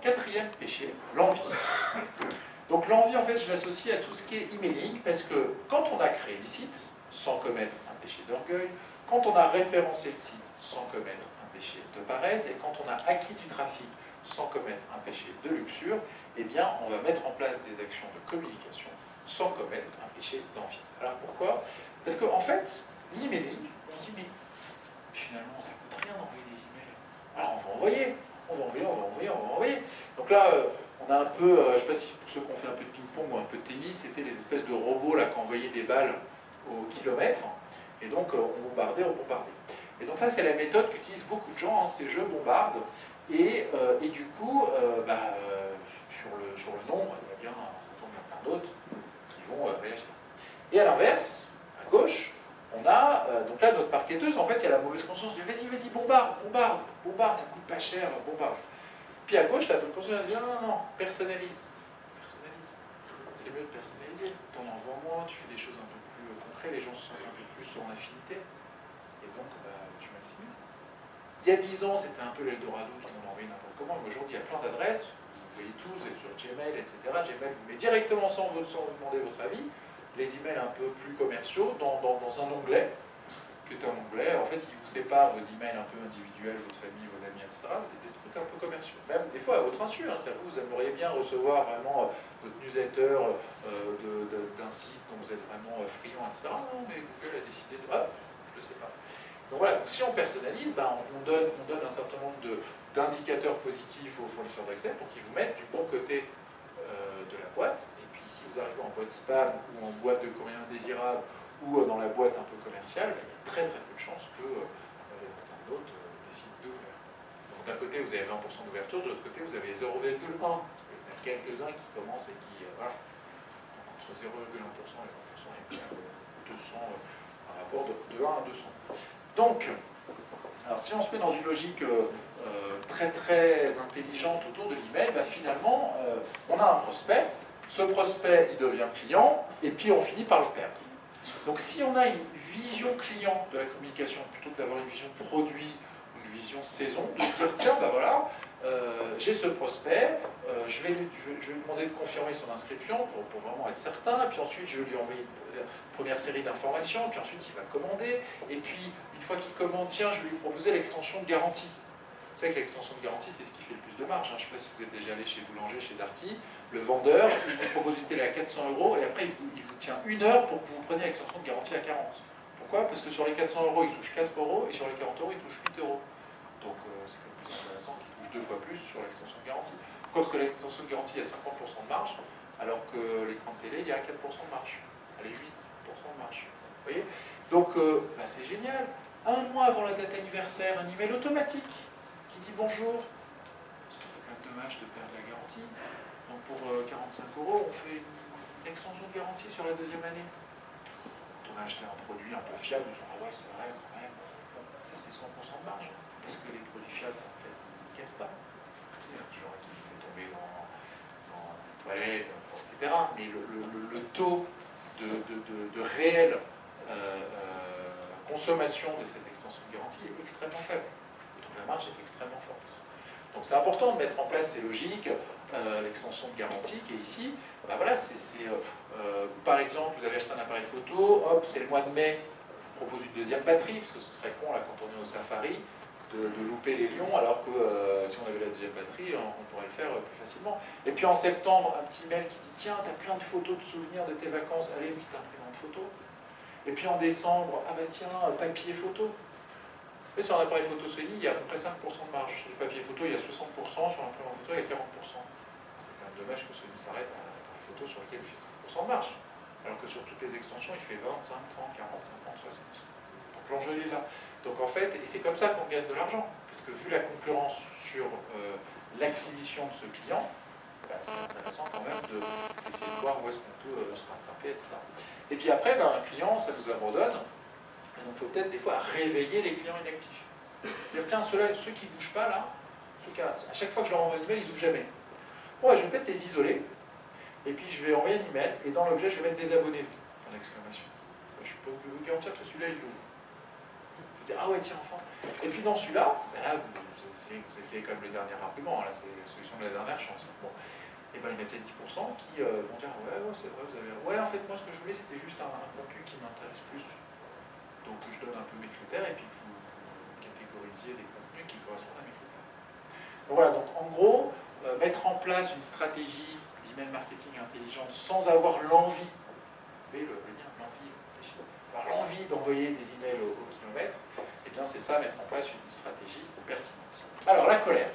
quatrième péché, l'envie. Donc l'envie, en fait, je l'associe à tout ce qui est emailing, parce que quand on a créé le site, sans commettre un péché d'orgueil, quand on a référencé le site, sans commettre un péché de paresse, et quand on a acquis du trafic, sans commettre un péché de luxure, eh bien, on va mettre en place des actions de communication sans commettre un péché d'envie. Alors pourquoi? Parce qu'en fait, l'emailing, on se dit, mais finalement, ça ne coûte rien d'envoyer des emails. Alors on va envoyer, on va envoyer, on va envoyer, on va envoyer. Donc là, on a un peu, je ne sais pas si pour ceux qui ont fait un peu de ping-pong ou un peu de tennis, c'était les espèces de robots là, qui envoyaient des balles au kilomètre. Et donc, on bombardait, on bombardait. Et donc ça, c'est la méthode qu'utilisent beaucoup de gens, hein, c'est je bombarde. Et du coup, sur le nombre, il y a bien un certain nombre d'autres qui vont réagir. Et à l'inverse, à gauche, on a, donc là, notre marketeuse, en fait, il y a la mauvaise conscience de vas-y, vas-y, bombarde, bombarde, bombarde, ça coûte pas cher, bombarde. Puis à gauche, la bonne conscience, elle dit non, non, non, personnalise. Personnalise. C'est mieux de personnaliser. T'en envoies moins, tu fais des choses un peu plus concrètes, les gens se sentent un peu plus en affinité. Et donc, tu maximises. Il y a 10 ans, c'était un peu l'Eldorado, tout le monde envoyait n'importe comment. Aujourd'hui, il y a plein d'adresses, vous voyez tous, vous êtes sur Gmail, etc. Gmail vous met directement sans vous demander votre avis, les emails un peu plus commerciaux dans un onglet, qui est un onglet, en fait, il vous sépare vos emails un peu individuels, votre famille, vos amis, etc. C'est des trucs un peu commerciaux. Même des fois à votre insu, hein, c'est-à-dire vous aimeriez bien recevoir vraiment votre newsletter d'un site dont vous êtes vraiment friand, etc. Non, mais Google a décidé de... Ah, je ne sais pas. Donc voilà, si on personnalise, on donne un certain nombre d'indicateurs positifs aux fournisseurs d'accès pour qu'ils vous mettent du bon côté de la boîte. Et puis si vous arrivez en boîte spam ou en boîte de courrier indésirable ou dans la boîte un peu commerciale, il y a très très peu de chances que les internautes décident d'ouvrir. Donc d'un côté vous avez 20% d'ouverture, de l'autre côté vous avez 0,1. Il y en a quelques-uns qui commencent et qui... voilà. Entre 0,1% et 20%, il y a 200 par rapport de 1 à 200. Donc, alors si on se met dans une logique très très intelligente autour de l'email, finalement, on a un prospect, ce prospect il devient client, et puis on finit par le perdre. Donc si on a une vision client de la communication, plutôt que d'avoir une vision produit, ou une vision saison, de se dire tiens, voilà, j'ai ce prospect, je vais lui demander de confirmer son inscription pour vraiment être certain, et puis ensuite je vais lui envoyer une première série d'informations, puis ensuite il va commander, et puis une fois qu'il commande, tiens, je vais lui proposer l'extension de garantie. Vous savez que l'extension de garantie, c'est ce qui fait le plus de marge. Je ne sais pas si vous êtes déjà allé chez Boulanger, chez Darty, le vendeur, il vous propose une télé à 400 € et après il vous tient 1 heure pour que vous preniez l'extension de garantie à 40. Pourquoi? Parce que sur les 400 € il touche 4 € et sur les 40 € il touche 8 €. Donc c'est quand même plus intéressant qu'il touche 2 fois plus sur l'extension de garantie. Pourquoi? Parce que l'extension de garantie il y a 50% de marge, alors que l'écran de télé il y a 4% de marge. Allez, 8% de marge. Vous voyez? Donc c'est génial. Un mois avant la date anniversaire, un email automatique qui dit bonjour. C'est quand même dommage de perdre la garantie. Donc pour 45 €, on fait une extension de garantie sur la deuxième année. Quand on a acheté un produit un peu fiable, on se dit ah ouais c'est vrai quand même. Ça c'est 100% de marge. Parce que les produits fiables en fait ils ne cassent pas. Il y a toujours un qui fait tomber dans les toilettes, etc. Mais le taux de réelle consommation de cette extension de garantie est extrêmement faible. Donc la marge est extrêmement forte. Donc c'est important de mettre en place ces logiques, l'extension de garantie qui est ici. Voilà, par exemple, vous avez acheté un appareil photo, hop, c'est le mois de mai, je vous propose une deuxième batterie, parce que ce serait con là quand on est au safari, de louper les lions, alors que si on avait la deuxième batterie, on pourrait le faire plus facilement. Et puis en septembre, un petit mail qui dit tiens, tu as plein de photos de souvenirs de tes vacances, allez, une petite imprimante photo. Et puis en décembre, ah bah tiens, papier photo. Et sur un appareil photo Sony, il y a à peu près 5% de marge. Sur le papier photo, il y a 60%, sur l'imprimante photo, il y a 40%. C'est quand même dommage que Sony s'arrête à l'appareil photo sur lequel il fait 5% de marge. Alors que sur toutes les extensions, il fait 20, 5, 30, 40, 50, 60. Donc l'enjeu est là. Donc en fait, et c'est comme ça qu'on gagne de l'argent. Parce que vu la concurrence sur l'acquisition de ce client, c'est intéressant quand même d'essayer de voir où est-ce qu'on peut se rattraper, etc. Et puis après, un client, ça nous abandonne. Et donc il faut peut-être des fois réveiller les clients inactifs. Dire, tiens, ceux qui ne bougent pas là, à chaque fois que je leur envoie un email, ils n'ouvrent jamais. Bon, je vais peut-être les isoler. Et puis je vais envoyer un email, et dans l'objet, je vais mettre désabonnez-vous, en exclamation. Je peux vous garantir que celui-là, il l'ouvre. Je vais dire, ah ouais, tiens, enfin. Et puis dans celui-là, là, vous essayez comme le dernier argument, là, c'est la solution de la dernière chance. Bon. Et ben il y en a peut-être 10% qui vont dire ouais, c'est vrai, vous avez. Ouais, en fait, moi, ce que je voulais, c'était juste un contenu qui m'intéresse plus. Donc, je donne un peu mes critères et puis vous catégorisiez des contenus qui correspondent à mes critères. Donc, voilà, donc en gros, mettre en place une stratégie d'email marketing intelligente sans avoir l'envie, vous voyez le lien, l'envie d'envoyer des emails au kilomètre, et bien c'est ça, mettre en place une stratégie pertinente. Alors, la colère.